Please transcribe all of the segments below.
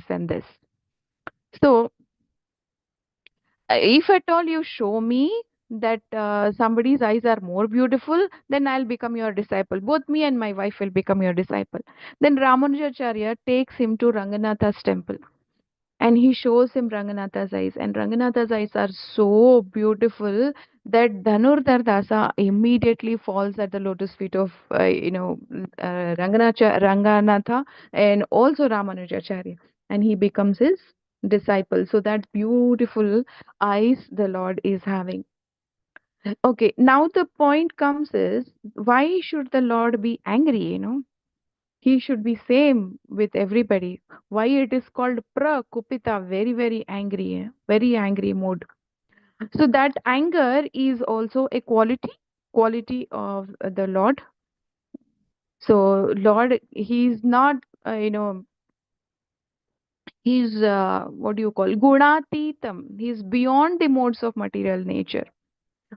and this. So, if at all you show me that somebody's eyes are more beautiful, then I'll become your disciple. Both me and my wife will become your disciple. Then Ramanujacharya takes him to Ranganatha's temple and he shows him Ranganatha's eyes. And Ranganatha's eyes are so beautiful that Dhanurdhar Dasa immediately falls at the lotus feet of, Ranganatha and also Ramanujacharya. And he becomes his disciple. So that beautiful eyes the Lord is having. Okay, now the point comes is why should the Lord be angry? He should be same with everybody. Why it is called prakupita, very, very angry, very angry mood. So that anger is also a quality of the Lord. So Lord, he's not, he's what do you call gunatitam. He's beyond the modes of material nature.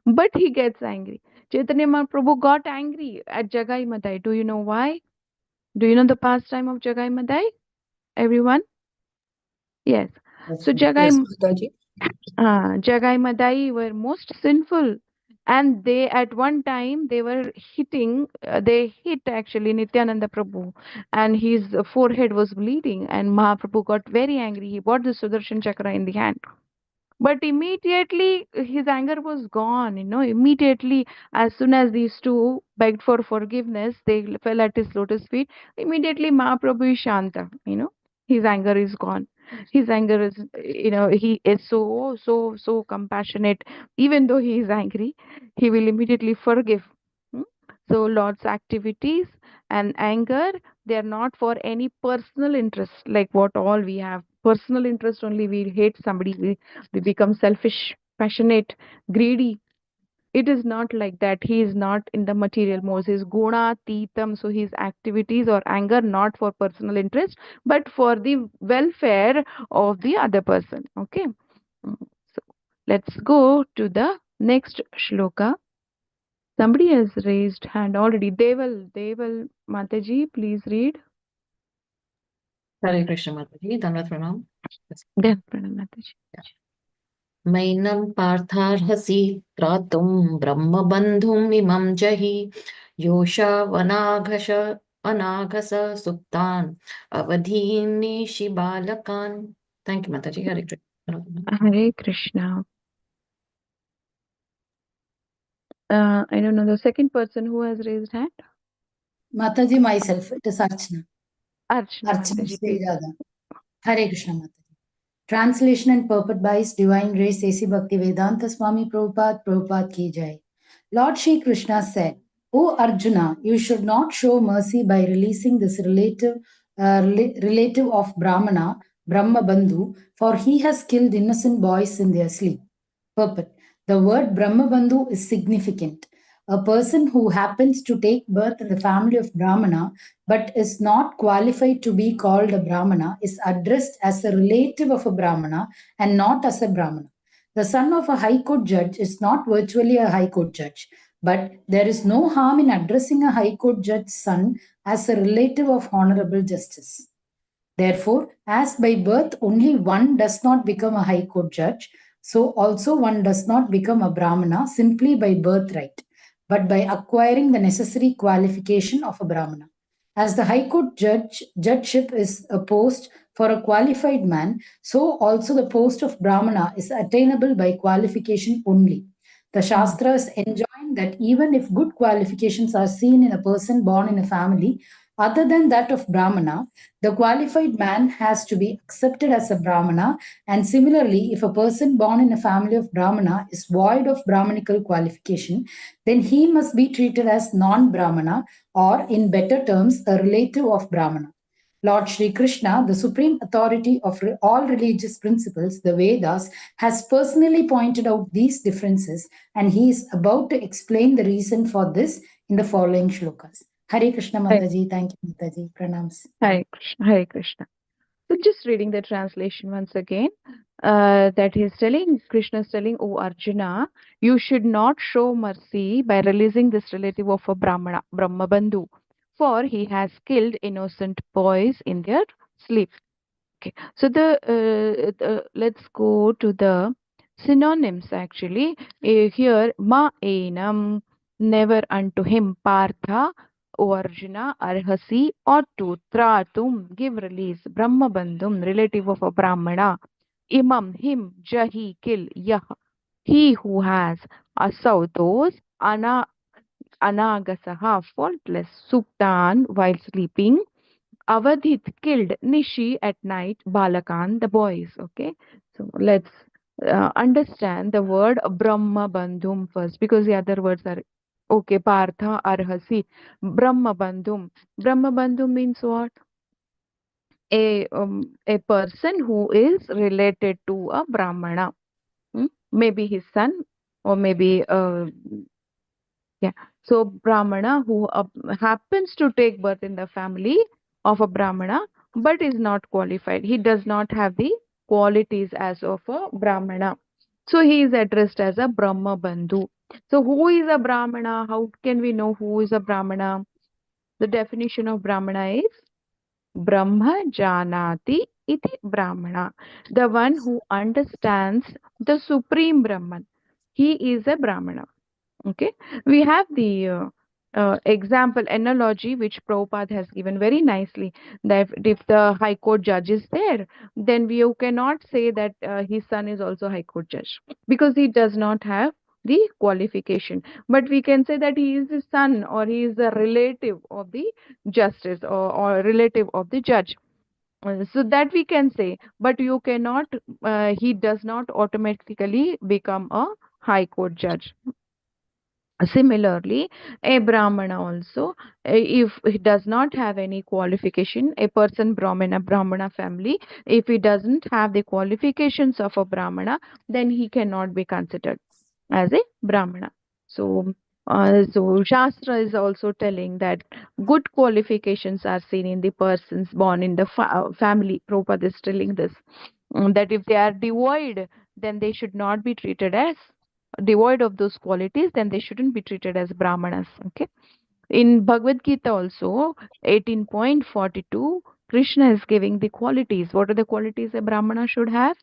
But he gets angry. Chaitanya Mahaprabhu got angry at Jagai Madai. Do you know why? Do you know the pastime of Jagai Madai? Everyone? Yes. So Yes, Mataji. Jagai Madai were most sinful, and they at one time they were hitting. They hit actually Nityananda Prabhu, and his forehead was bleeding. And Mahaprabhu got very angry. He brought the Sudarshan Chakra in the hand. But immediately his anger was gone. Immediately as soon as these two begged for forgiveness, they fell at his lotus feet. Immediately Mahaprabhu is Shanta. His anger is gone. His anger is, he is so compassionate. Even though he is angry, he will immediately forgive. Hmm? So Lord's activities and anger, they are not for any personal interest, like what all we have. Personal interest only, we hate somebody, we become selfish, passionate, greedy. It is not like that. He is not in the material modes. He's guna titam. So his activities or anger not for personal interest, but for the welfare of the other person. Okay. So let's go to the next shloka. Somebody has raised hand already. Deval Mataji, please read. Hare Krishna Mataji. Dandavat Pranam. Yes. Then Pranam Mataji. मैनं पार्थार्हसि त्रातुं ब्रह्मबन्धुमिमं जहि योषावनाघश अनाघस सुप्तान् अवधीन्निषि बालकान्. Thank you, Mataji. Hare Krishna. Hare Krishna. I don't know the second person who has raised hand. Mataji, myself, it is Archana. Archana Archana Mataji, Sri please. Radha. Hare Krishna Mataji. Translation and purport by His Divine Grace A.C. Bhaktivedanta Swami Prabhupada Ki Jai. Lord Shri Krishna said, O Arjuna, you should not show mercy by releasing this relative of Brahmana, Brahma Bandhu, for he has killed innocent boys in their sleep. Purport. The word Brahma Bandhu is significant. A person who happens to take birth in the family of Brahmana but is not qualified to be called a Brahmana is addressed as a relative of a Brahmana and not as a Brahmana. The son of a high court judge is not virtually a high court judge, but there is no harm in addressing a high court judge's son as a relative of honorable justice. Therefore, as by birth only one does not become a high court judge, so also one does not become a Brahmana simply by birthright, but by acquiring the necessary qualification of a Brahmana. As the High Court judgeship is a post for a qualified man, so also the post of Brahmana is attainable by qualification only. The Shastras enjoin that even if good qualifications are seen in a person born in a family other than that of Brahmana, the qualified man has to be accepted as a Brahmana. And similarly, if a person born in a family of Brahmana is void of Brahmanical qualification, then he must be treated as non Brahmana, or in better terms, a relative of Brahmana. Lord Sri Krishna, the supreme authority of all religious principles, the Vedas, has personally pointed out these differences, and he is about to explain the reason for this in the following shlokas. Hare Krishna Hare Mataji, thank you Mataji, pranams. Hare Krishna. Hare Krishna. So just reading the translation once again, that he's telling, Krishna is telling, O Arjuna, you should not show mercy by releasing this relative of a Brahmana, Brahma Bandhu, for he has killed innocent boys in their sleep. Okay, so let's go to the synonyms actually. Here, ma enam, never unto him, partha, O Arjuna, arhasi, or to tratum, give release, Brahma bandhum, relative of a Brahmana, imam, him, jahi, kill, yah, he who has, asau, those, anagasaha, faultless, suptan, while sleeping, Avadhit killed Nishi at night, Balakan, the boys. Okay, so let's understand the word Brahma Bandhum first because the other words are okay. Partha Arhasi, Brahma Bandhum. Brahma Bandhum means what? A person who is related to a Brahmana. Maybe his son or maybe yeah. So Brahmana who happens to take birth in the family of a Brahmana but is not qualified. He does not have the qualities as of a Brahmana. So he is addressed as a Brahma Bandhu. So who is a Brahmana? How can we know who is a Brahmana? The definition of Brahmana is Brahma Janati iti Brahmana. The one who understands the Supreme Brahman. He is a Brahmana. Okay, we have the example analogy which Prabhupada has given very nicely that if the High Court judge is there, then we cannot say that his son is also High Court judge because he does not have the qualification. But we can say that he is the son or he is a relative of the justice or relative of the judge. So that we can say, but you cannot, he does not automatically become a High Court judge. Similarly, a Brahmana also, if he does not have any qualification, a person Brahmana family, if he doesn't have the qualifications of a Brahmana, then he cannot be considered as a Brahmana. So Shastra is also telling that good qualifications are seen in the persons born in the family. Prabhupada is telling this, that if they are devoid, then they should not be treated as devoid of those qualities, then they shouldn't be treated as Brahmanas. Okay. In Bhagavad Gita also, 18.42, Krishna is giving the qualities. What are the qualities a Brahmana should have?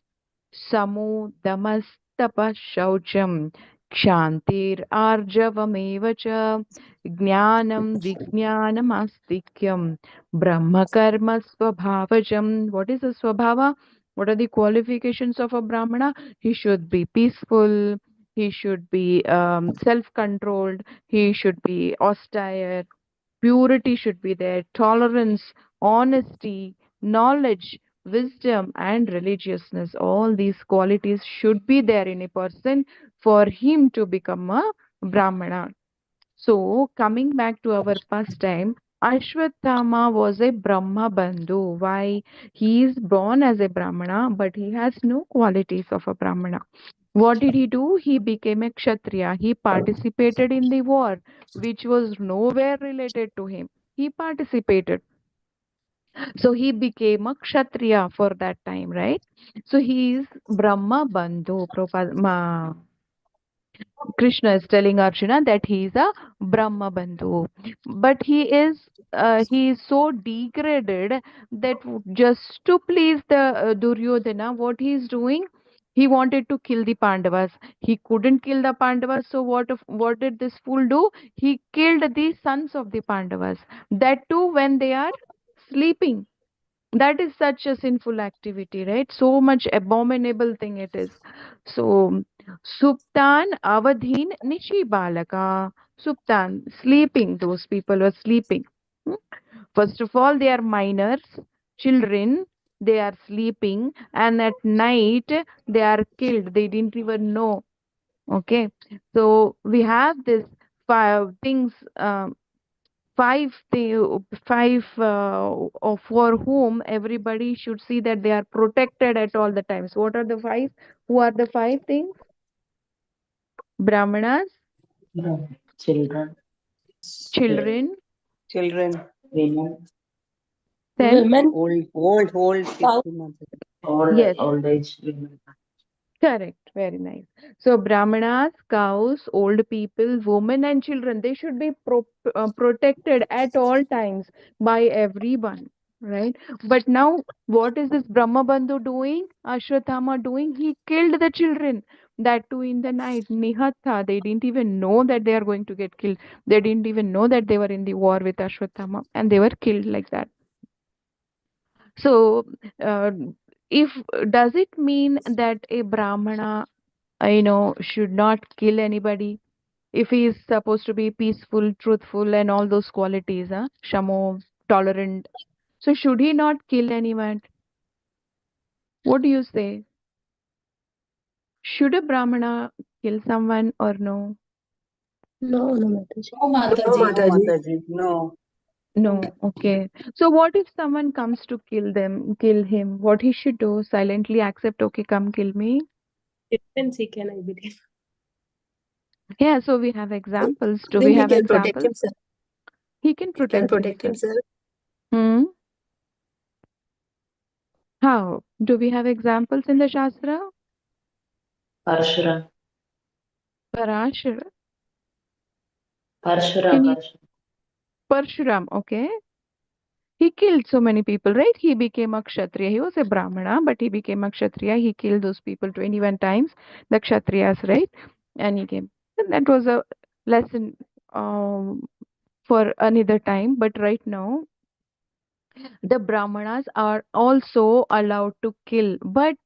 Samo damas tapas shaucham kshantir arjavamev cha jnanam vijnanam astikyam brahma karma swabhavajam. What is a swabhava? What are the qualifications of a Brahmana? He should be peaceful, he should be self-controlled, he should be austere, purity should be there, tolerance, honesty, knowledge, wisdom, and religiousness. All these qualities should be there in a person for him to become a Brahmana. So, coming back to our pastime, Ashwatthama was a Brahma Bandhu. Why? He is born as a Brahmana, but he has no qualities of a Brahmana. What did he do? He became a Kshatriya. He participated in the war, which was nowhere related to him. He participated. So he became a Kshatriya for that time, right? So he is Brahma Bandhu. Krishna is telling Arjuna that he is a Brahma Bandhu, but he is so degraded that just to please the Duryodhana, what he is doing, he wanted to kill the Pandavas. He couldn't kill the Pandavas, so what did this fool do? He killed the sons of the Pandavas. That too when they are sleeping. That is such a sinful activity, right? So much abominable thing it is. So Suptan Avadhin Nishi Balaka. Suptan, sleeping, those people were sleeping. Hmm? First of all, they are minors, children, they are sleeping, and at night they are killed. They didn't even know. Okay. So we have this five things. Five for whom everybody should see that they are protected at all the times. What are the five? Who are the five things? Brahmanas, Children, children, children, women, then Women, old cow, people, yes, old age women. correct, very nice. So Brahmanas, cows, old people, women, and children, they should be protected at all times by everyone. right? But now, what is this Brahmabandhu doing? Ashwatthama doing? He killed the children. That too in the night. Nihatha. They didn't even know that they are going to get killed. They didn't even know that they were in the war with Ashwatthama, and they were killed like that. So, uh, if does it mean that a Brahmana, should not kill anybody? If he is supposed to be peaceful, truthful, and all those qualities, Shamo, tolerant. So should he not kill anyone? What do you say? Should a Brahmana kill someone or no? No, no, Mataji. No, No, Mataji. No, Mataji. Mataji. No. No. Okay. So what if someone comes to kill him? What he should do? Silently accept, okay, come kill me? Depends, he can, I believe. Yeah, so we have examples. Do Then we he have can protect examples? himself. He can He can protect protect himself. himself. Hmm. How? Do we have examples in the Shastra? Parshuram. Parashara. Parshuram. Can you Parshuram, okay. He killed so many people, right? He became a Kshatriya. He was a Brahmana, but he became a Kshatriya. He killed those people 21 times, the Kshatriyas, right? And he came. And that was a lesson for another time. But right now, the Brahmanas are also allowed to kill. But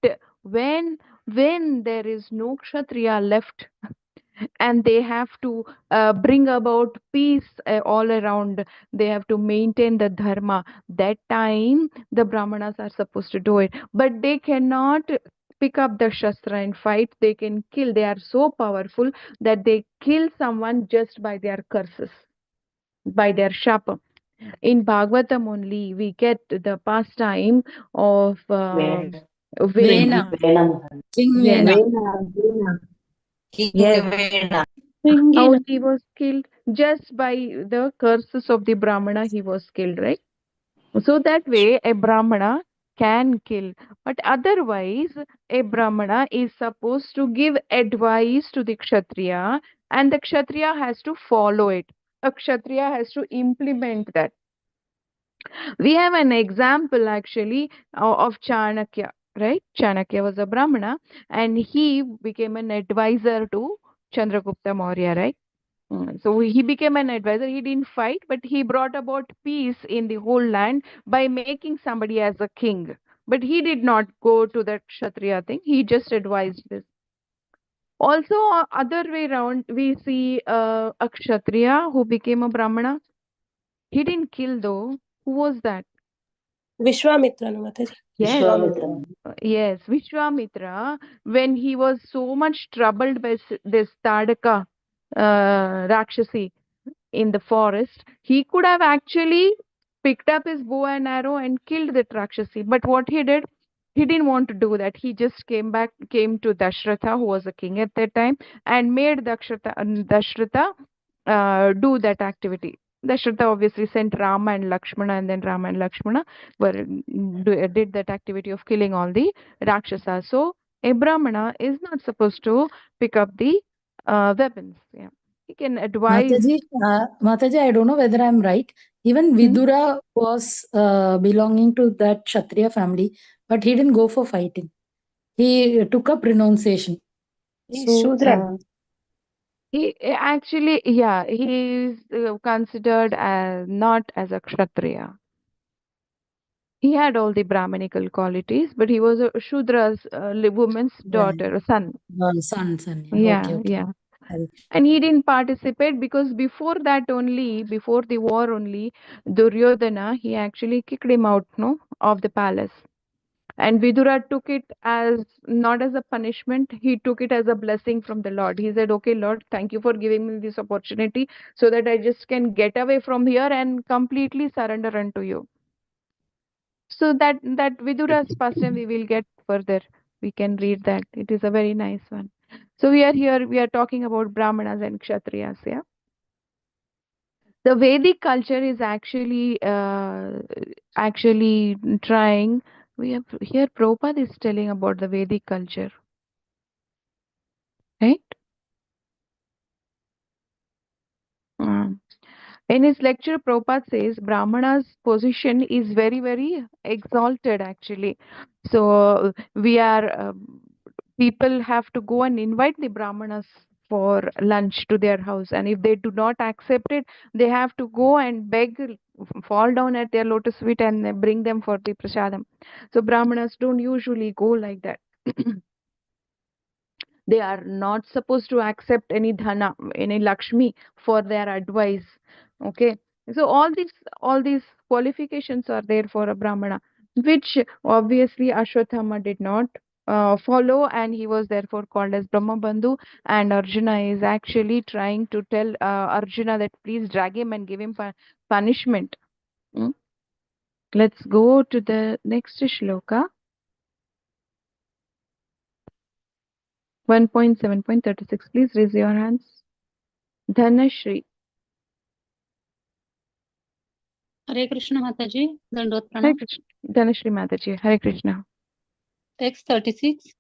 when when there is no Kshatriya left, and they have to bring about peace all around, they have to maintain the dharma, that time the Brahmanas are supposed to do it, but they cannot pick up the shastra and fight. They can kill. They are so powerful that they kill someone just by their curses, by their shapa. In Bhagavatam only we get the pastime of Vena. Vena. Vena. Venam. King Yes, Vena. Vena. King yes. Vena. How Ringena. he was killed? Just by the curses of the Brahmana, he was killed, right? So that way, a Brahmana can kill. But otherwise, a Brahmana is supposed to give advice to the Kshatriya, and the Kshatriya has to follow it. A Kshatriya has to implement that. We have an example actually of Chanakya, right? Chanakya was a Brahmana, and he became an advisor to Chandragupta Maurya, right? So he became an advisor. He didn't fight, but he brought about peace in the whole land by making somebody as a king. But he did not go to that Kshatriya thing. He just advised this. Also, other way around, we see a Kshatriya who became a Brahmana. He didn't kill though. Who was that? Vishwamitra, no, Mataji. Yes, Vishwamitra. yes, Vishwamitra. When he was so much troubled by this Tadaka Rakshasi, in the forest, he could have actually picked up his bow and arrow and killed the Rakshasi. But what he did, he didn't want to do that. He just came to Dashratha, who was a king at that time, and made Dashratha do that activity. Dashratha obviously sent Rama and Lakshmana, and then Rama and Lakshmana did that activity of killing all the Rakshasas. So, a Brahmana is not supposed to pick up the weapons. Yeah. He can advise. Mataji, I don't know whether I'm right. Even Vidura was belonging to that Kshatriya family, but he didn't go for fighting. He took up renunciation. He's So, Shudra. He actually, yeah, he is considered as not as a Kshatriya. He had all the Brahminical qualities, but he was a Shudra's woman's daughter, son. son. Yeah. Yeah, Okay. yeah. Sorry. And he didn't participate because before that only, before the war only, Duryodhana, he actually kicked him out, no, of the palace. And Vidura took it as not as a punishment, he took it as a blessing from the Lord. He said, okay, Lord, thank you for giving me this opportunity so that I just can get away from here and completely surrender unto you. So that Vidura's pastime we will get further. We can read that. It is a very nice one. So we are here, we are talking about Brahmanas and Kshatriyas, yeah. The Vedic culture is actually trying. We have here Prabhupada is telling about the Vedic culture, right? Mm. In his lecture, Prabhupada says Brahmana's position is very, very exalted actually. So we are people have to go and invite the Brahmanas for lunch to their house, and if they do not accept it, they have to go and beg, fall down at their lotus feet, and bring them for the prasadam. So Brahmanas don't usually go like that. They are not supposed to accept any dhana, any lakshmi for their advice. Okay, so all these qualifications are there for a brahmana, which obviously Ashwatthama did not follow, and he was therefore called as Brahma Bandhu. And Arjuna is actually trying to tell Arjuna that please drag him and give him punishment. Mm. Let's go to the next shloka. 1.7.36. Please raise your hands. Dhanashri. हरे कृष्ण माता जी दंडवत Hare प्रणाम Krishna. Dhanashri Mataji. Hare Krishna. Text 36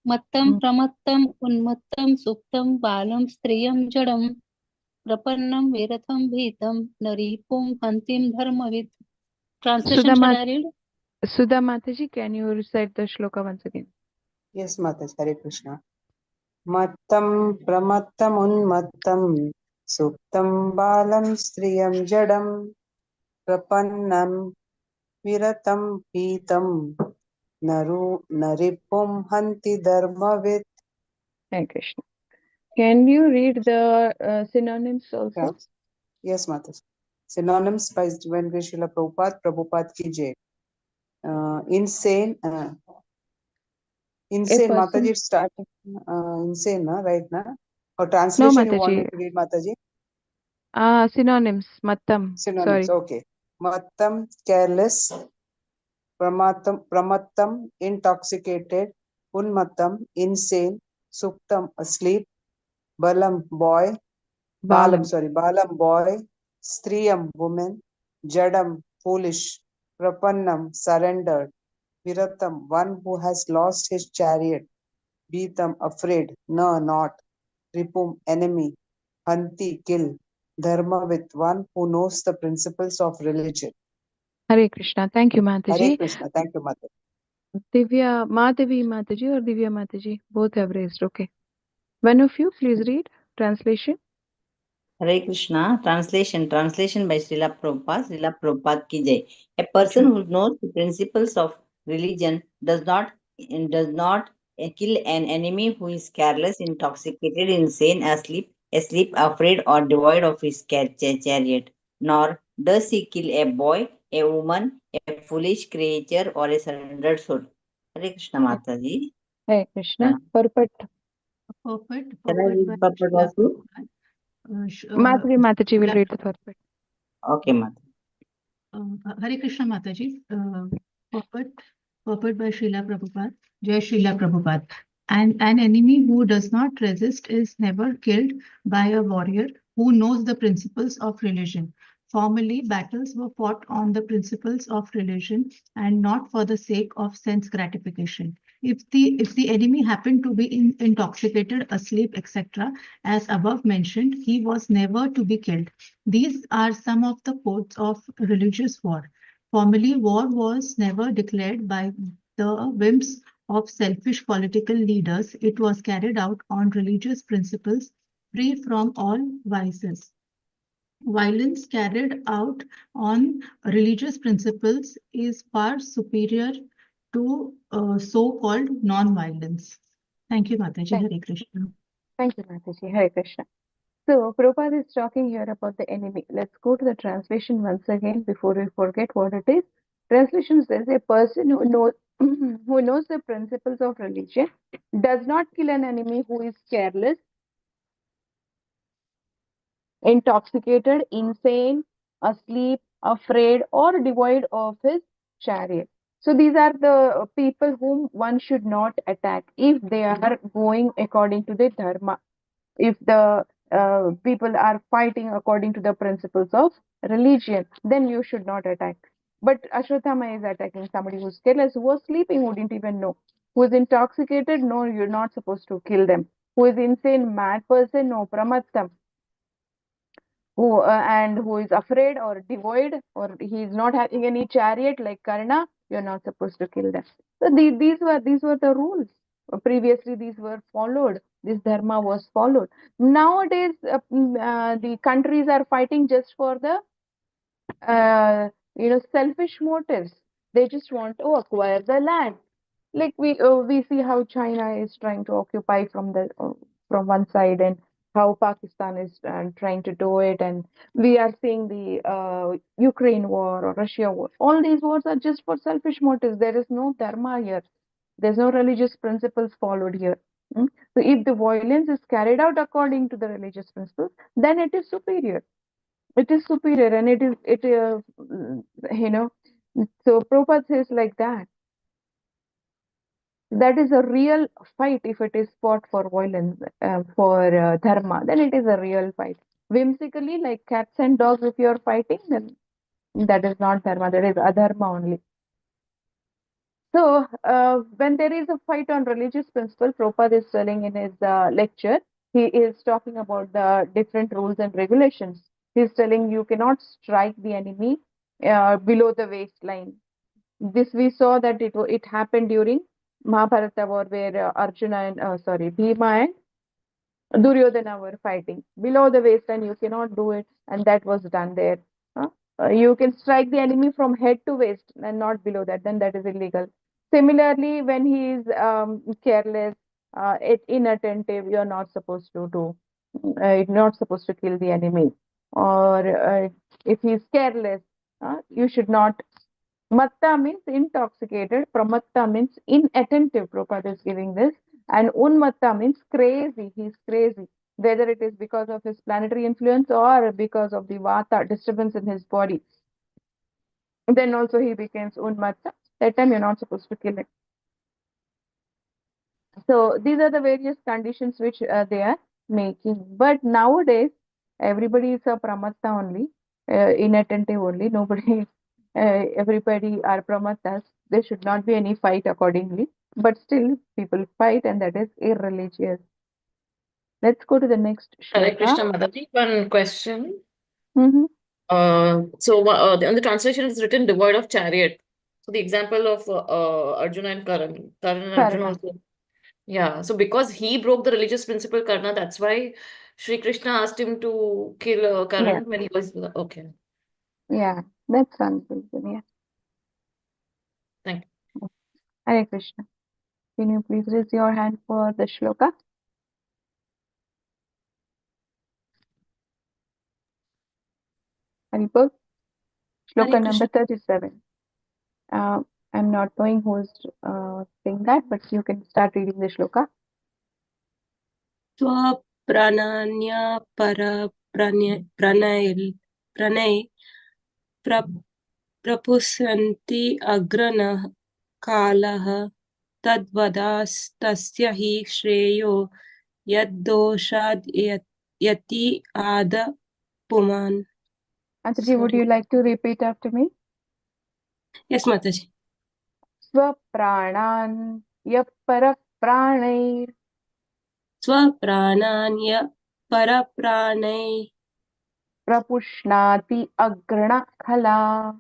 मत्तम Mm. प्रमत्तम उन्मत्तम सुप्तम बालम स्त्रियम जडम प्रपन्नम विरथम भीतम नरीपुम हंतिम धर्मविद Sudha, translation shall I read Sudha Mataji, can you recite the shloka once again? Yes, Mataji. Hare Krishna. Mattam pramattam suktam balam striyam jadam prapannam viratam pitam naripum hanti dharmavid. Hare Krishna. Can you read the synonyms also? Yes, Mataji. Synonyms by Divine Grace Srila Prabhupada ki jai. Insane, person. Mataji, it's starting insane, right now? Or No, translation you want me Mataji. to read, Mataji? Synonyms. Mattam. Synonyms, Sorry. okay. Mattam, careless. Pramattam, intoxicated. Unmattam, insane. Suktam, asleep. Balam, boy. Balam, boy. Striyam, woman. Jadam, foolish. Prapannam, surrendered. Viratam, one who has lost his chariot. Beatam, afraid. No, not. Ripum, enemy. Hanti, kill. Dharma, with one who knows the principles of religion. Hare Krishna. Thank you, Hare Mataji. Krishna. Thank you, Mother. Divya, Madhavi Mataji or Divya Mataji? Both have raised. Okay. One of you, please read. Translation. Hare Krishna. Translation by Srila Prabhupada ki jai. A person who knows the principles of religion does not kill an enemy who is careless, intoxicated, insane, asleep, afraid, or devoid of his chariot. Nor does he kill a boy, a woman, a foolish creature, or a surrendered soul. Hare Krishna Mataji. Hare Krishna. Purport. Purport Can I by read purport Srila also? Prabhupada. Madhavi Mataji will Srila- read the purport. Okay, Mata. Hare Krishna Mataji. Purport by Srila Prabhupada. Jai Srila Prabhupada. And an enemy who does not resist is never killed by a warrior who knows the principles of religion. Formerly, battles were fought on the principles of religion and not for the sake of sense gratification. If the enemy happened to be intoxicated, asleep, etc., as above mentioned, he was never to be killed. These are some of the codes of religious war. Formerly, war was never declared by the whims of selfish political leaders. It was carried out on religious principles, free from all vices. Violence carried out on religious principles is far superior to so-called non-violence. Thank you, Mataji. Hare Krishna. Thank you, Mataji. Hare Krishna. So, Prabhupada is talking here about the enemy. Let's go to the translation once again before we forget what it is. Translation says a person who knows who knows the principles of religion does not kill an enemy who is careless, intoxicated, insane, asleep, afraid, or devoid of his chariot. So these are the people whom one should not attack if they are going according to the dharma. If the people are fighting according to the principles of religion, then you should not attack. But Ashwatthama is attacking somebody who's careless, who was sleeping, who didn't even know, who is intoxicated. No, you're not supposed to kill them. Who is insane, mad person? No, pramattam. who is afraid or devoid, or he is not having any chariot like Karna, you're not supposed to kill them. So these were the rules. Previously, these were followed. This dharma was followed. Nowadays, the countries are fighting just for the selfish motives. They just want to acquire the land. Like we see how China is trying to occupy from one side, and how Pakistan is trying to do it, and we are seeing the Ukraine war or Russia war. All these wars are just for selfish motives. There is no dharma here. There's no religious principles followed here. Mm. So if the violence is carried out according to the religious principles, then it is superior. It is superior, and you know. So Prabhupada says like that. That is a real fight. If it is fought for violence, for dharma, then it is a real fight. Whimsically, like cats and dogs, if you are fighting, then that is not dharma, that is adharma only. So, when there is a fight on religious principle, Prabhupada is telling in his lecture, he is talking about the different rules and regulations. He is telling you cannot strike the enemy below the waistline. This we saw that it happened during Mahabharata war, where Arjuna and Bhima and Duryodhana were fighting below the waistline. You cannot do it, and that was done there. Huh? You can strike the enemy from head to waist and not below that. Then that is illegal. Similarly, when he is careless, inattentive, you are not supposed to do. You're not supposed to kill the enemy. Or if he is careless, you should not. Matta means intoxicated. Pramatta means inattentive. Prabhupada is giving this. And unmatta means crazy. He's crazy. Whether it is because of his planetary influence or because of the vata, disturbance in his body. Then also he becomes unmatta. That time you're not supposed to kill it. So these are the various conditions which they are making. But nowadays, everybody is a pramatta only, inattentive only. Nobody, everybody are pramattas. There should not be any fight accordingly. But still, people fight, and that is irreligious. Let's go to the next Hare shloka. Krishna Mataji, one question. Mm-hmm. On the translation is written devoid of chariot. So the example of Arjuna and Karan and Arjuna Karna. also. Yeah. So because he broke the religious principle Karna, that's why Sri Krishna asked him to kill Yeah, Karan when he was okay. yeah, that's something. Yeah. Thank you. Hare Krishna. Can you please raise your hand for the shloka? Haripur. Shloka Hare number Krishna. 37. I'm not knowing who's saying that, but you can start reading the shloka. Swaprananya para pranay prapusanti agranah kalah tadvadastasya hi shreyo yaddoshat yati ada puman. Antaji, would you like to repeat after me? Yes, Mataji. Swapranan yaparapranair Swaprananya parapranay prapushnati agrana khala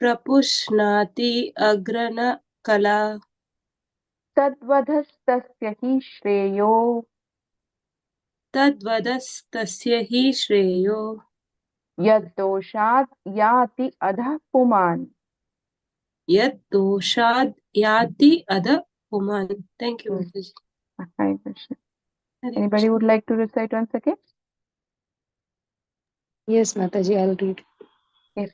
prapushnati agrana kala tadvadhastasya hi shreyo tadvadastasya hi shreyo yaddoshat yati adha puman. yad doshad yati ada puman. Thank you, Mataji. Hare Krishna. Hare Anybody Krishna. would like to recite once again? Yes, Mataji, I'll read. Yes.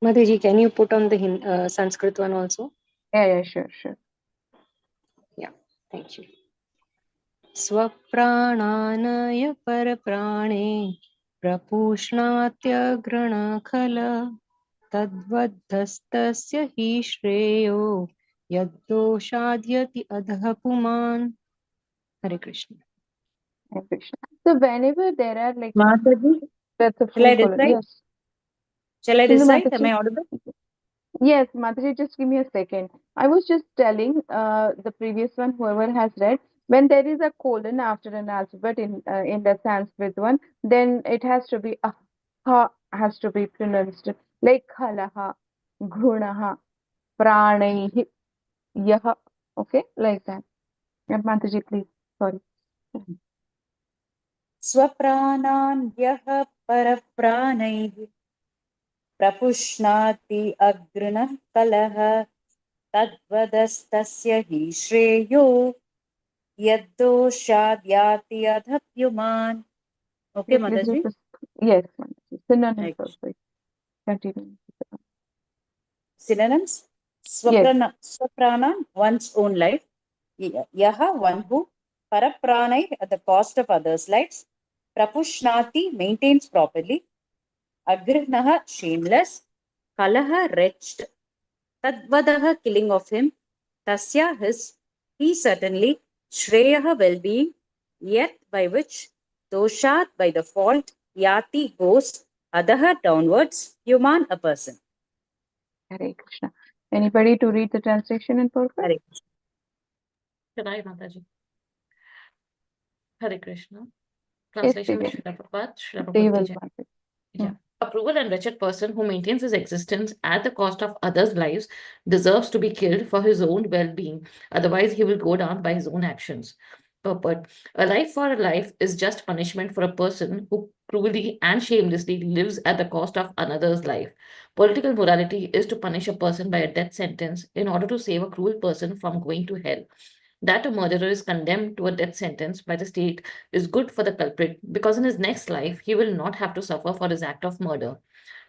Mataji, can you put on the Sanskrit one also? Yeah, sure. Yeah, thank you. Swaprananaya paraprane prapushnatyagranakhala tadvaddhastasya hi shreyo yaddoshadyati adha puman. Hare Krishna. Hare Krishna. So whenever there are like Mataji, that's a shall I full color. recite? Yes. Shall I Sindhu recite? Am Mataji. I audible? Yes, Mataji, just give me a second. I was just telling the previous one, whoever has read, When there is a colon after an alphabet in the Sanskrit one, then it has to be a ha has to be pronounced like khalaha, ghunaha, pranaihi, yaha. Okay, like that. And Mataji, please. Sorry. स्वप्राणान्यः परप्राणैः प्रपुष्णाति अग्रणः कलः तद्वदस्तस्य हि श्रेयो यद्दोषाद्याति अधप्युमान्. Okay, Please read Mataji? this. Yes, Mataji. Synonyms Right. also. Continue. Synonyms? Yes. Swaprana, one's own life. Yaha, one who. Parapranai, at the cost of others' lives. Prapushnati, maintains properly. Agrihnaha, shameless. Kalaha, wretched. Tadvadaha, killing of him. Tasya, his. He certainly. Shreyaha, well-being. Yet, by which. Doshat, by the fault. Yati, goes. Adaha, downwards. Human, a person. Hare Krishna. Anybody to read the translation in perfect? Hare Krishna. Should I, Mataji? Hare Krishna. Yes, Translation by Divya. Srila Prabhupada. Srila They Prabhupada will ki jai. pass it. Yeah. A cruel and wretched person who maintains his existence at the cost of others' lives deserves to be killed for his own well-being. Otherwise, he will go down by his own actions. Purport. A life for a life is just punishment for a person who cruelly and shamelessly lives at the cost of another's life. Political morality is to punish a person by a death sentence in order to save a cruel person from going to hell. That a murderer is condemned to a death sentence by the state is good for the culprit because in his next life he will not have to suffer for his act of murder.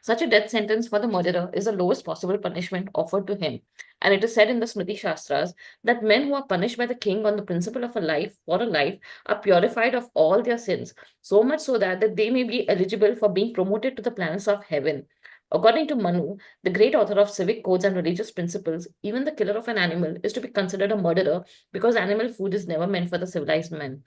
Such a death sentence for the murderer is the lowest possible punishment offered to him. And it is said in the Smriti Shastras that men who are punished by the king on the principle of a life for a life are purified of all their sins, so much so that they may be eligible for being promoted to the planets of heaven. According to Manu, the great author of civic codes and religious principles, even the killer of an animal is to be considered a murderer because animal food is never meant for the civilized man,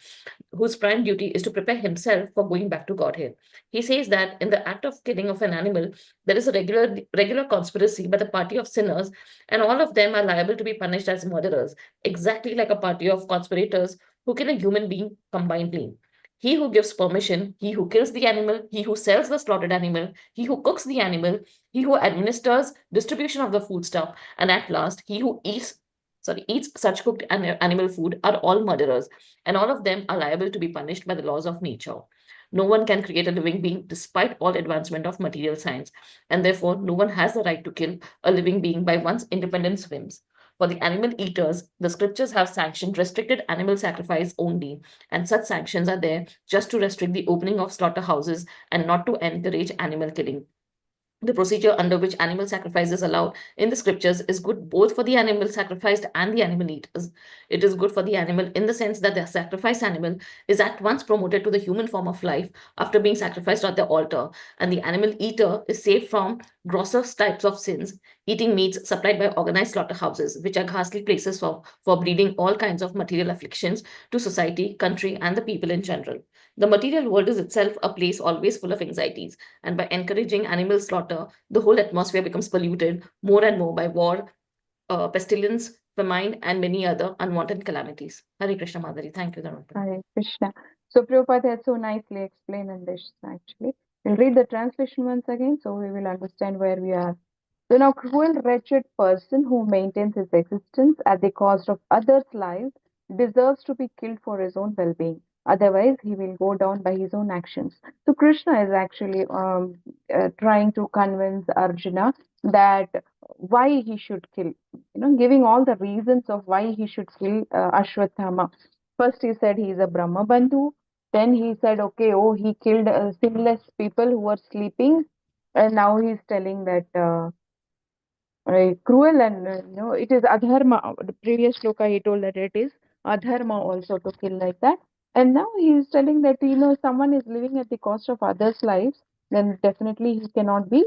whose prime duty is to prepare himself for going back to Godhead. He says that in the act of killing of an animal, there is a regular conspiracy by the party of sinners, and all of them are liable to be punished as murderers, exactly like a party of conspirators who kill a human being combinedly. He who gives permission, he who kills the animal, he who sells the slaughtered animal, he who cooks the animal, he who administers distribution of the foodstuff, and at last, he who eats such cooked animal food are all murderers, and all of them are liable to be punished by the laws of nature. No one can create a living being despite all advancement of material science, and therefore no one has the right to kill a living being by one's independent whims. For the animal eaters, the scriptures have sanctioned restricted animal sacrifice only, and such sanctions are there just to restrict the opening of slaughterhouses and not to encourage animal killing. The procedure under which animal sacrifice is allowed in the scriptures is good both for the animal sacrificed and the animal eaters. It is good for the animal in the sense that the sacrificed animal is at once promoted to the human form of life after being sacrificed at the altar, and the animal eater is saved from grosser types of sins, eating meats supplied by organized slaughterhouses, which are ghastly places for breeding all kinds of material afflictions to society, country, and the people in general. The material world is itself a place always full of anxieties, and by encouraging animal slaughter, the whole atmosphere becomes polluted more and more by war, pestilence, famine, and many other unwanted calamities. Hare Krishna Madhuri. Thank you, Dharma. Hare Krishna. So Prabhupada has so nicely explained in this actually. We'll read the translation once again so we will understand where we are. So now cruel, wretched person who maintains his existence at the cost of others' lives deserves to be killed for his own well-being. Otherwise, he will go down by his own actions. So Krishna is actually trying to convince Arjuna that why he should kill. Giving all the reasons of why he should kill Ashwatthama. First, he said he is a Brahma Bandhu. Then he said, okay, oh, he killed sinless people who were sleeping. And now he's telling that. Cruel and it is adharma. The previous shloka he told that it is adharma also to kill like that, and now he is telling that someone is living at the cost of others' lives, then definitely he cannot be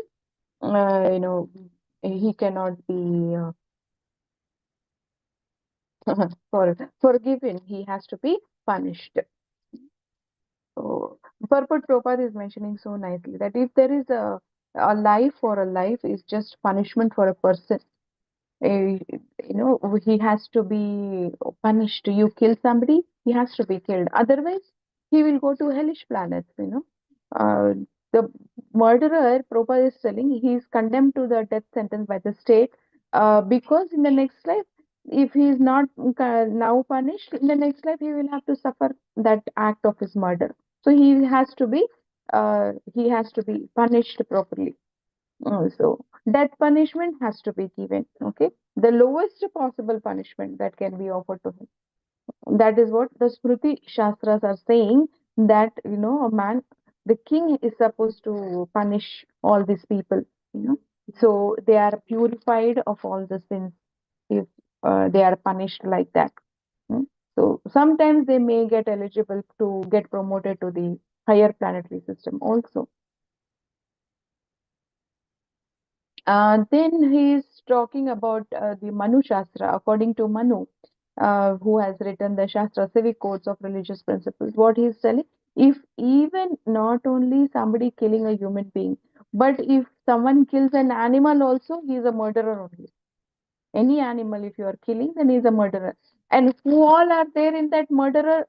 he cannot be forgiven. He has to be punished. So Purport Prabhupada is mentioning so nicely that if there is a life for a life is just punishment for a person, he has to be punished. You kill somebody, He has to be killed. Otherwise, he will go to hellish planets, the murderer, Prabhupada is telling, he is condemned to the death sentence by the state because in the next life, if he is not now punished, in the next life he will have to suffer that act of his murder. So he has to be punished properly. So that punishment has to be given. Okay, the lowest possible punishment that can be offered to him. That is what the Smriti Shastras are saying, that a man, the king is supposed to punish all these people, so they are purified of all the sins if they are punished like that. Mm. So sometimes they may get eligible to get promoted to the higher planetary system also. Then he is talking about the Manu Shastra. According to Manu, who has written the Shastra, civic codes of religious principles, what he is telling, if even not only somebody killing a human being, but if someone kills an animal also, he is a murderer only. Any animal, if you are killing, then he is a murderer. And who all are there in that murder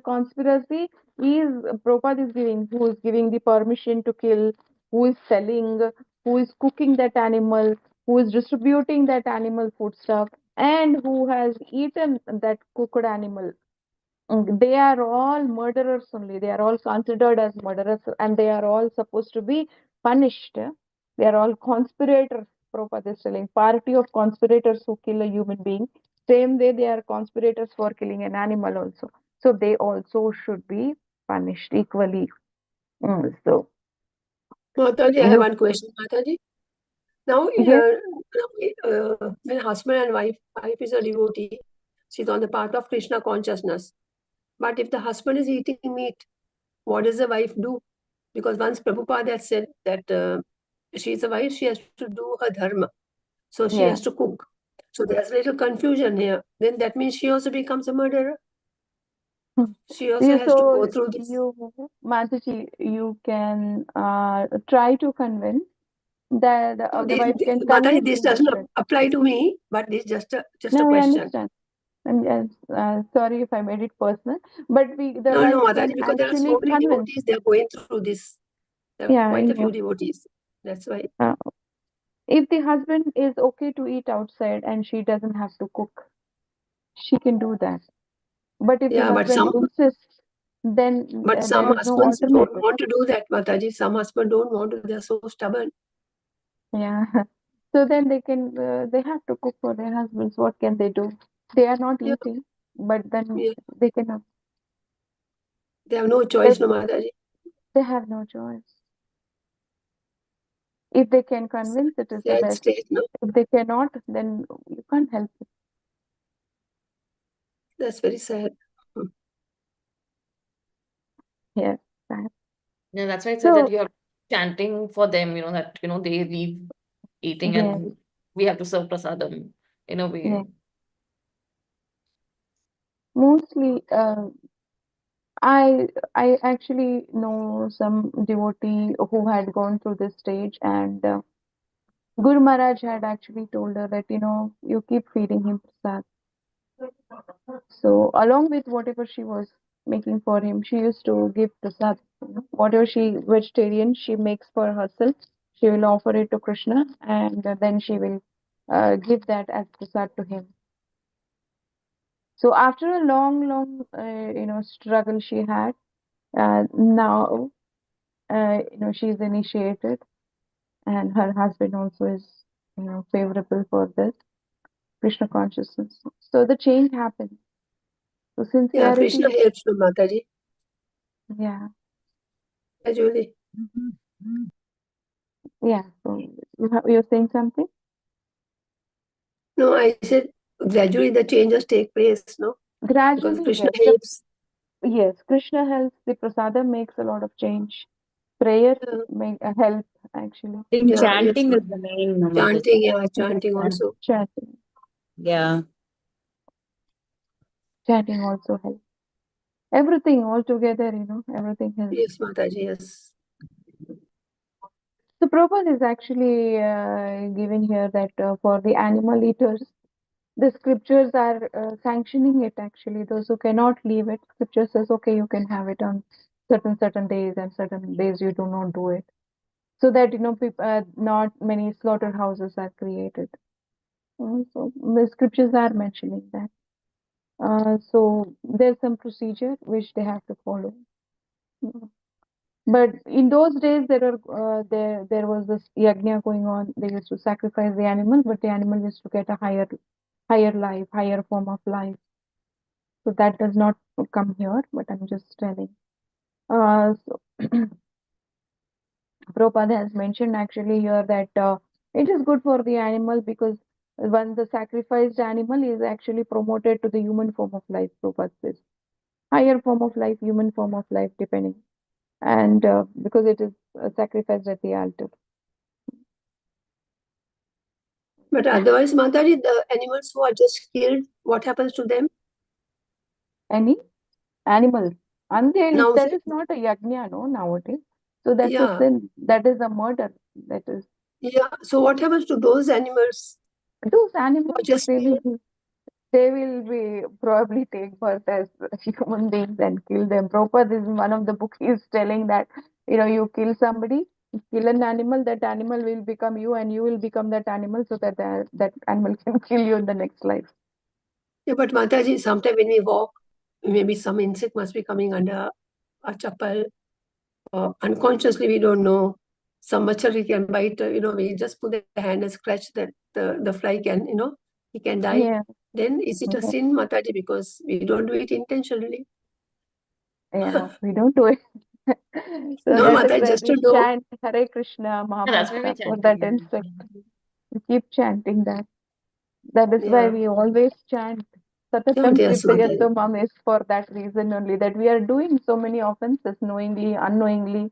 conspiracy? Prabhupada is giving, who is giving the permission to kill, who is selling, who is cooking that animal, who is distributing that animal foodstuff, and who has eaten that cooked animal. They are all murderers only. They are all considered as murderers, and they are all supposed to be punished. They are all conspirators. Prabhupada is telling, party of conspirators who kill a human being. Same way, they are conspirators for killing an animal also. So they also should be punished equally. So Mataji, I have one question, Mataji. Now, yes, when husband and wife is a devotee, she's on the path of Krishna consciousness. But if the husband is eating meat, what does the wife do? Because once Prabhupada had said that she's a wife, she has to do her dharma. So she yes. has to cook. So there's a little confusion here. Then that means she also becomes a murderer. She also has to go through this. Mataji, you can try to convince that the wife can Mataji, convince this the doesn't husband. apply to me, but it's just a No, I question. understand. I'm just, sorry if I made it personal, but the No, wife Mataji, can because there are actually so many convince. devotees, they're going through this. There are Yeah, I quite a few know. devotees. That's why. If the husband is okay to eat outside and she doesn't have to cook, she can do that. But if the Yeah, but husband insists, then some there is no husbands don't alternative. want to do that, Mataji. Some husbands don't want to. They're so stubborn. Yeah. So then they have to cook for their husbands. What can they do? They are not Yeah, eating, but then yeah. they cannot. They have no choice, no, Mataji. They have no choice. If they can convince, it is the Sad best. state, no? If they cannot, then you can't help it. That's very sad. Yes. That. Yeah, that's why it says So that you're chanting for them, that they leave eating yes, and we have to serve prasadam in a way. yes. Mostly, I actually know some devotee who had gone through this stage, and Guru Maharaj had actually told her that you keep feeding him prasad. So along with whatever she was making for him, she used to give prasad. Whatever she vegetarian she makes for herself, she will offer it to Krishna, and then she will give that as prasad to him. So after a long struggle she had, now she's initiated, and her husband also is favorable for this Krishna consciousness. So the change happens. So Yeah, sincerity, Krishna helps, no, Mataji. yeah, Gradually. yeah. So you're saying something? No, I said gradually the changes take place, no? Because Gradually, Krishna yes. helps. Yes, Krishna helps. The prasada makes a lot of change. Prayer make help actually. I think Yeah, chanting yes, is the main. chanting, yeah, chanting also. Chanting, Yeah. chanting also helps. Everything all together, everything helps. Yes, Mataji, yes. So Prabhupada is actually given here that for the animal eaters, the scriptures are sanctioning it actually. Those who cannot leave it, scripture says, okay, you can have it on certain days, and certain days you do not do it. So that, people, not many slaughterhouses are created. So the scriptures are mentioning that. So there's some procedure which they have to follow. But in those days, there was this yajna going on. They used to sacrifice the animal, but the animal used to get a higher life, higher form of life. So that does not come here, but I'm just telling. So Prabhupada has mentioned actually here that it is good for the animal, because when the sacrificed animal is actually promoted to the human form of life, Prabhupada says. Higher form of life, human form of life, depending. And because it is sacrificed at the altar. But otherwise, Mataji, the animals who are just killed, what happens to them? Any animal. And Now, that is not a yajna, no, nowadays. So that's a yeah, sin. That is a murder. That is. yeah. So what happens to those animals Those who are animals, just killed? they will be probably take birth as human beings and kill them. Prabhupada is in one of the books, he is telling that, you kill somebody, you kill an animal, that animal will become you, and you will become that animal, so that that animal can kill you in the next life. Yeah, but Mataji, sometimes when we walk, maybe some insect must be coming under our chappal. Unconsciously, we don't know. Some machari can bite, we just put the hand and scratch that the fly can, he can die. Yeah. Then is it a Yeah. sin, Mataji, because we don't do it intentionally? Yeah, we don't do it. So No, that is Mataji, where just we to do. chant Hare Krishna Yeah, that's why we Mahamantra for chant that it. insect. We keep chanting that. That is why Yeah, we always chant Satatam yes, Mataji. Kirtayantu Mam, is for that reason only, that we are doing so many offenses knowingly, unknowingly.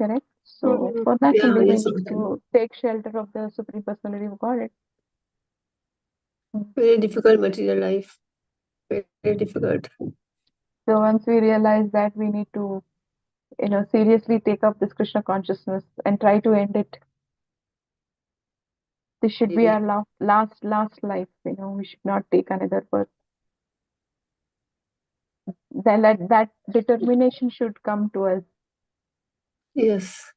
Correct? So for that Yeah, only we yes, need Mataji. to take shelter of the Supreme Personality of Godhead. Very difficult material life. Very difficult. So once we realize that, we need to, seriously take up this Krishna consciousness and try to end it. This should be our last life. We should not take another birth. Then that determination should come to us. Yes.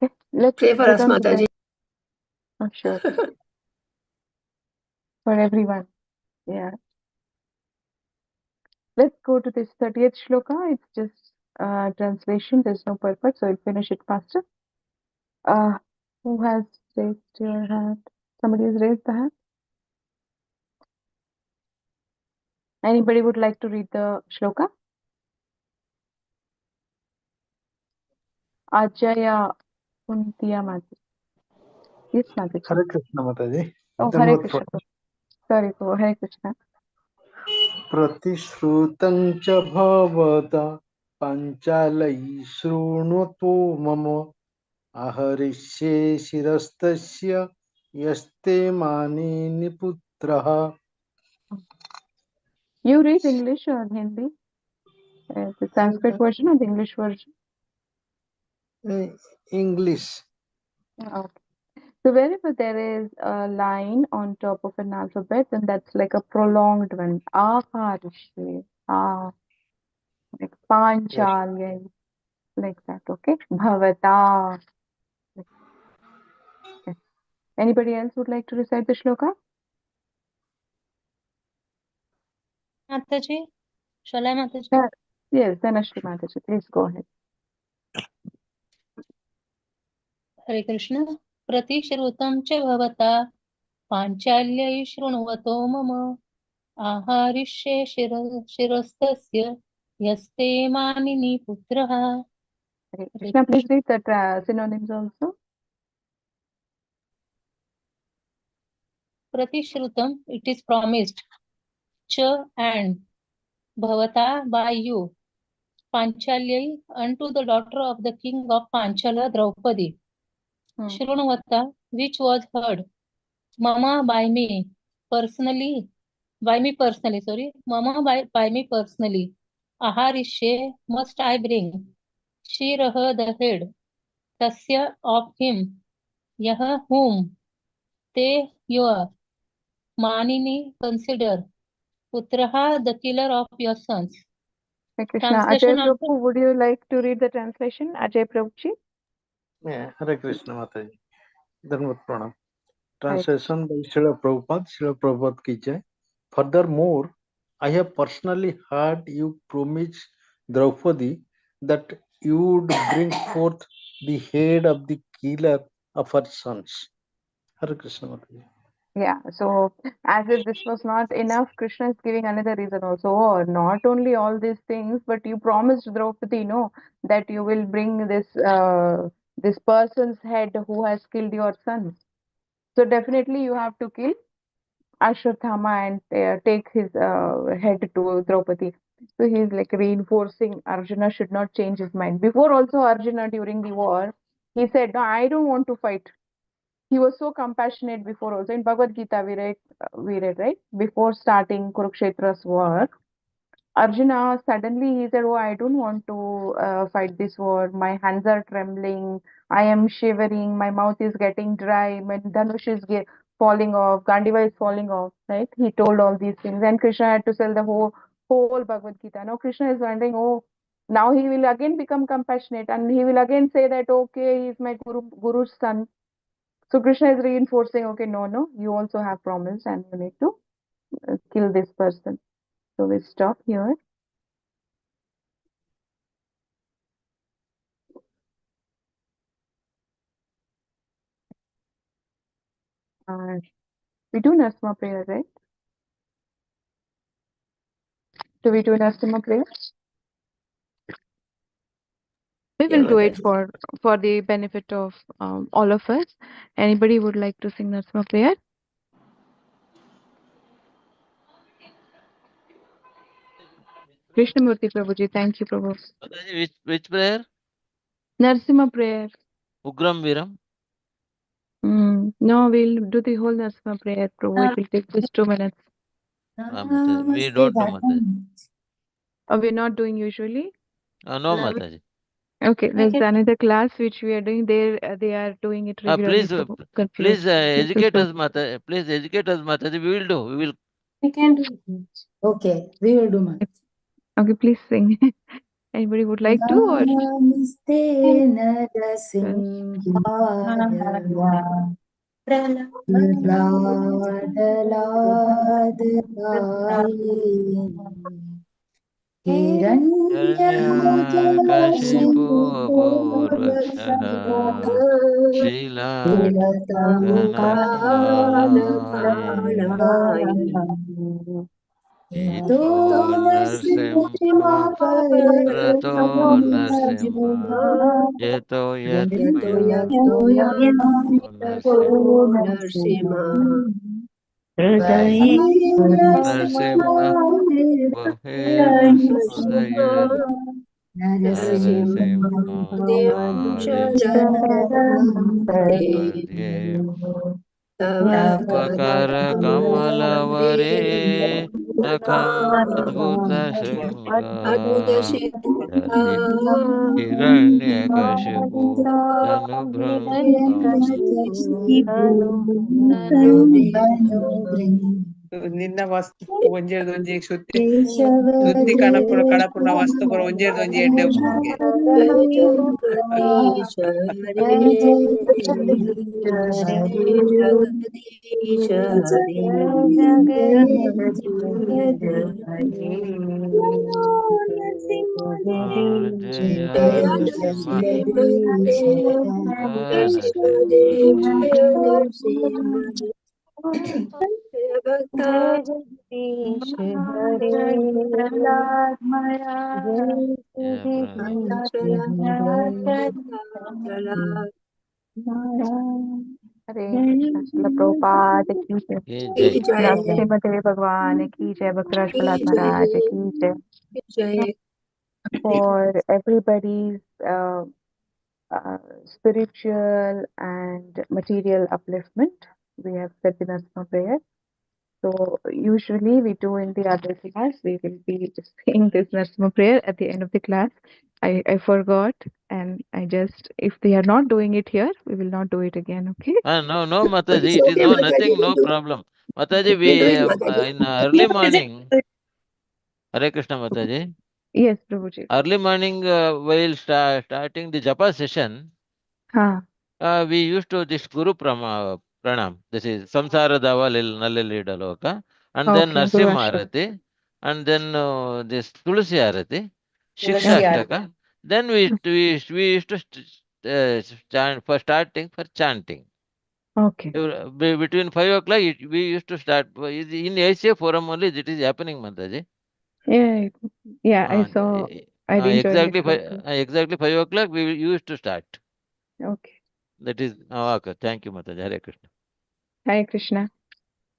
Okay, let's Pray for get us, on to Mataji. that. I'm sure. For everyone. Yeah. Let's go to this 30th shloka. It's just translation. There's no purpose, so I'll finish it faster. Who has raised your hand? Somebody has raised the hand? Anybody would like to read the shloka? Ajaya Kuntiya Mati. Yes, Mataji. Hare Krishna Mataji. Oh, Hare Dhanavad Krishna. Prabhu. Sorry, go Hare Krishna. प्रतिश्रुतं च भवता पञ्चालयि शृणुतु मम आहरिष्ये शिरस्तस्य यस्ते मानिनि पुत्रः. You read English or Hindi? The Sanskrit version or the English version? English. Okay. So wherever there is a line on top of an alphabet, then that's like a prolonged one. Aharishye. Like Panchalya. Like that, okay? Bhavata. Okay. Anybody else would like to recite the shloka? Mataji, shall I, Mataji? Yes, Dhanashri Mataji, please go ahead. Hare Krishna. Pratishruttam cha bhavata पाञ्चाल्यै शृण्वतो मम आहारिष्ये शिरस्यस्य यस्ते मानिनि पुत्रः. Hare Krishna, please read the synonyms also. Pratishrutam, it is promised. Cha, and bhavata, by you. Panchalyai, unto the daughter of the king of Panchala, Draupadi. Shrunvata, which was heard. Mama, by me personally. Mama, by me personally. Aharishe, must I bring. Shiraha, the head. Tasya, of him. Yaha, whom. Te your Manini consider Putraha the killer of your sons. Hare Krishna. Ajay Translation of Prabhu, would you like to read the translation? Ajay Prabhuji. Yeah, Hare Krishna Mataji. Dhanvat Pranam. Hare Translation by Srila Prabhupada ki jai. Furthermore, I have personally heard you promise Draupadi that you would bring forth the head of the killer of her sons. Hare Krishna Mataji. Yeah, so as if this was not enough, Krishna is giving another reason also. Oh, not only all these things, but you promised Draupadi, no, that you will bring this person's head who has killed your sons. So definitely you have to kill Ashwatthama and take his head to Draupadi. So he's like reinforcing Arjuna should not change his mind. Before also Arjuna during the war, he said, no, I don't want to fight. He was so compassionate before also. In Bhagavad Gita, we read, right? Before starting Kurukshetra's war, Arjuna suddenly he said, "Oh, I don't want to fight this war. My hands are trembling. I am shivering. My mouth is getting dry. My dhanush is falling off. Gandiva is falling off." Right? He told all these things, and Krishna had to tell the whole Bhagavad Gita. Now Krishna is wondering, oh, now he will again become compassionate, and he will again say that, okay, he is my guru's son. So Krishna is reinforcing, okay, no, you also have promised, and you need to kill this person. So we stop here. We do Nasma prayer, right? Do we do Nasma prayer? We will do it for the benefit of all of us. Anybody would like to sing Nasma prayer? Krishnamurti Prabhuji, thank you, Prabhu. Which prayer? Narsimha prayer. Ugram Viram. No, we'll do the whole Narsimha prayer, Prabhu. It will take just 2 minutes. We don't do Mataji. We're not doing usually? No, Mataji. Okay, there's another class which we are doing. They are doing it regularly. Please educate us, Mataji. Please educate us, Mataji. We will do. We can do it. Okay, we will do Mataji. Okay, please sing. Anybody would like to? Or? Namaste Narasimhaya Hiranyakashipu Purvakshah Shilatakanapalaya Ito Narsimha Rato Narsimha Yeto Yato Narsimha Narsimha Bahir Narasimha Vakara Kamalavare Nakham Adbhuta Shringa Hiranyakashipu ನಿನ್ನ ವಸ್ತು ಒಂಜೇರ್ ದೊಂಜಿ ಸುತ್ತಿ ಕಡಪುನ ವಸ್ತು ಪುರ ಒಂಜೇರ್ ದೊಂಜಿ ಎಡ್ಡೆ ಉಪ್ಪುಂಗೆ Prabhupada ki jai. Nrsimhadev Bhagwan ki jai. Bhaktiraj Prahlad Maharaj ki jai. For everybody's spiritual and material upliftment, we have said the Nasma prayer. So usually we do in the other class, we will be just saying this Nasma prayer at the end of the class. I forgot. And if they are not doing it here, we will not do it again. Okay. No, no, It's Mataji, it is okay, no Mataji. nothing, no We'll do. problem. Mataji, We'll do we it, Mataji. in early morning, Is it Hare Krishna Mataji, Yes, Prabhuji. early morning while starting the japa session, Ha. we used to this Guru Pranam. This is Samsara Dava Nalli Loka, and then Okay. Guru Narsimha Ashram. Arati, and then this Tulsi Arati, Shiksha Tulsi Okay. Ashtaka. Then we used to chant for starting for chanting. Okay. Between 5 o'clock, we used to start. In ICF forum only, it is happening, Mataji. Yeah. Yeah. I Uh, saw. I didn't join it. exactly 5 o'clock, we used to start. Okay. That is, okay. Thank you, Mataji. Hare Krishna. Hare Krishna.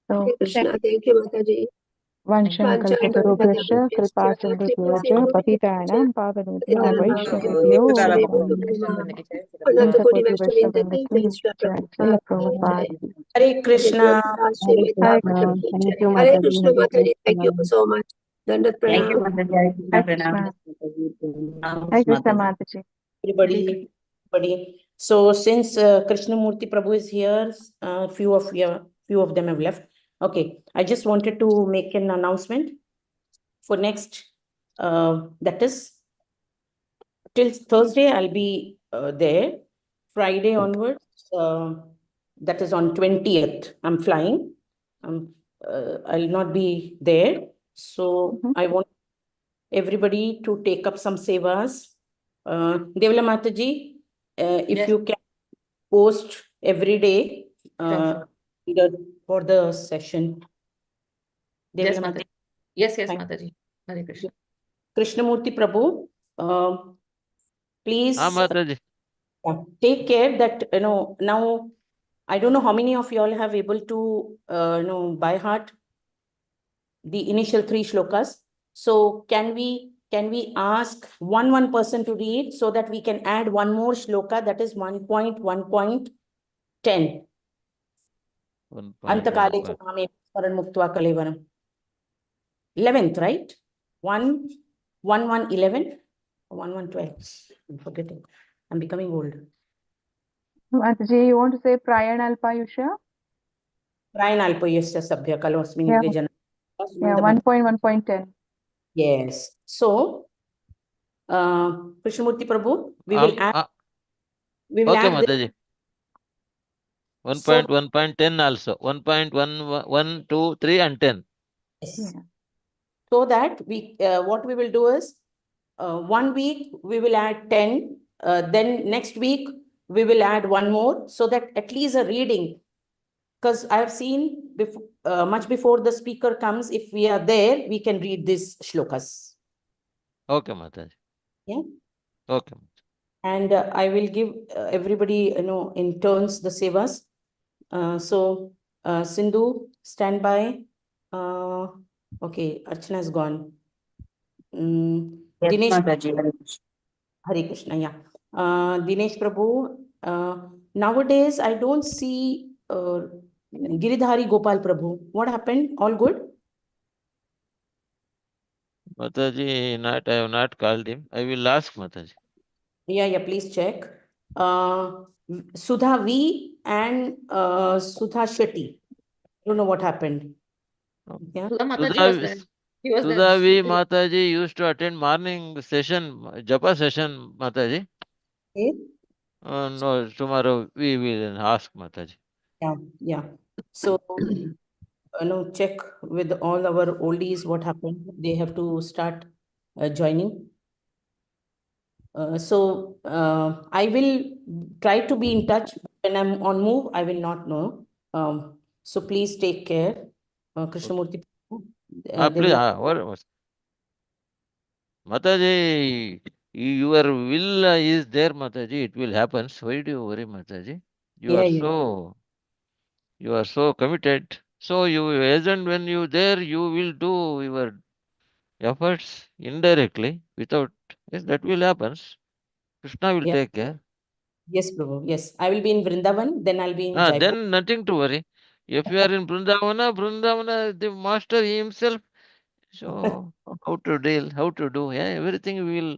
So, Hare Krishna. Thank you, Mataji. Vanchakalpatarubhyascha kripa sindhubhyascha patitayanam pavanebhyo vaishnavebhyo namo namaste. Viimta Koti Vaishnavindaki Jai Srila Prabhupada. Hare Krishna? Hare Krishna. Thank you, Hare Mataji. Krishna, Hare Mataji. Thank you Krishna. so much. Dandat Thank you, pranam. Mataji. Hare Krishna. Hare Pranam. Krishna. Namaste, Hare Krishna Mataji. Mataji. Everybody. So since Krishnamurti Prabhu is here, few of them have left. Okay, I just wanted to make an announcement for next. That is till Thursday. I'll be there. Friday onwards. That is on 20th. I'm flying. I'll not be there. So I want everybody to take up some sevas. Devla Mataji, if Yes. you can post every day for the session. Yes, Devla Mataji. Mataji. Yes, Thank Mataji. Hare Krishna. Krishnamurti Prabhu, please Mataji. take care that, now I don't know how many of you all have able to, by heart the initial 3 shlokas. So can we ask one person to read so that we can add one more shloka, that is 1.1.10. Antakale Chaname Paran Muktva Kalevaram. 11th, right? 1:11, 1:12. I'm forgetting. I'm becoming old. Mataji, you want to say Prayanalpa Yusha? Prayanalpa Yasya Sabhya Kalosmin Yeah. Jana. Yeah, 1.1.10. Yes. So, Krishnamurti Prabhu, we will add. We will okay, add Mataji. 1.1.10 also. 1.1, 2, 3, and 10. Yes. Yeah. So that what we will do is, 1 week we will add 10. Then next week we will add one more, so that at least a reading. Because I have seen much before the speaker comes, if we are there, we can read these shlokas. Okay, Mataji. Yeah. Okay. And I will give everybody, in turns the sevas. So Sindhu, stand by. Okay, Archana is gone. Yes, Dinesh. Mataji. Hare Krishna, yeah. Dinesh Prabhu, nowadays I don't see Giridhari Gopal Prabhu. What happened? All good? Mataji, I have not called him. I will ask Mataji. Yeah, please check. Sudha V and Sudha Shetty. I don't know what happened. Yeah. Sudha Mataji was there. He was there. Sudha V Mataji used to attend morning session, japa session, Mataji. Okay. No, tomorrow we will ask Mataji. Yeah. So, check with all our oldies what happened. They have to start joining. So I will try to be in touch. When I'm on move, I will not know. So please take care. Krishnamurti. Please, Mataji, your will is there, Mataji. It will happen. So why do you worry, Mataji? You are so committed. So when you there, you will do your efforts indirectly without. Yes, that will happen. Krishna will take care. Yes, Prabhu. Yes, I will be in Vrindavan. Then I'll be in Jaipur. Then nothing to worry. If you are in Vrindavana, the master himself. So how to deal, how to do, everything will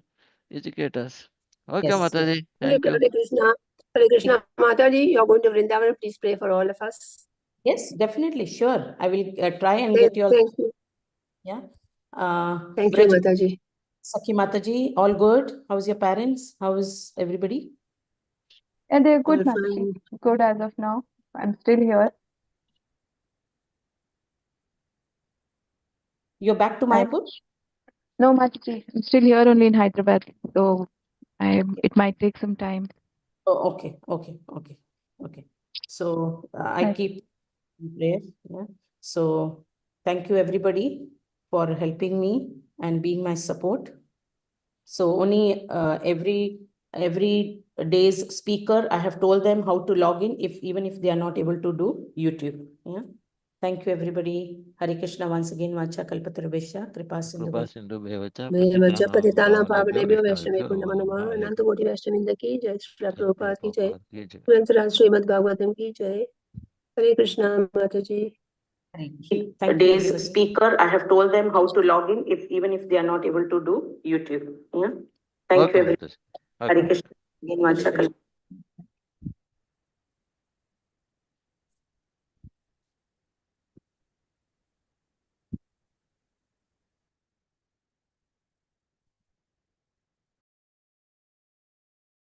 educate us. Okay, Yes. Mataji. Thank you. Hare Krishna. Hare Krishna. Mataji, you're going to Vrindavan. Please pray for all of us. Yes, definitely. Sure. I will try and Thank get your. thank you. Yeah. Thank you, Braj, Mataji. Sakhi Mataji, all good? How's your parents? How is everybody? And they're good, All Mataji. fine. Good as of now. I'm still here. You're back to Mayapur? No, Mataji. I'm still here only in Hyderabad. So it might take some time. Oh, okay. So I Right. keep in prayer. Yeah. So thank you everybody for helping me and being my support. So only every day's speaker, I have told them how to log in even if they are not able to do YouTube. Yeah. Thank you everybody. Hare Krishna once again. Vacha kalpatarubhesha kripa sindhu. Kripa Sindhu Bhavacha Vajja Patitanam Patitana Pavanebhyo Pavanebhyo Vaishnavik Vaishnavebhyo Namo Kundamanama Namaha. Ananta Koti Vaishnavinda ki Jai Srila Jai Prabhupada ki Jai Prabhupada ki jai. Grantharaj Srimad Bhagavatam ki Jai Hare Krishna Mataji. Thank day's speaker, I have told them how to log in even if they are not able to do YouTube. Yeah. Thank Okay, you everybody. Mataji. Hare Okay. Krishna. Again, Vacha kalpatarubhesha.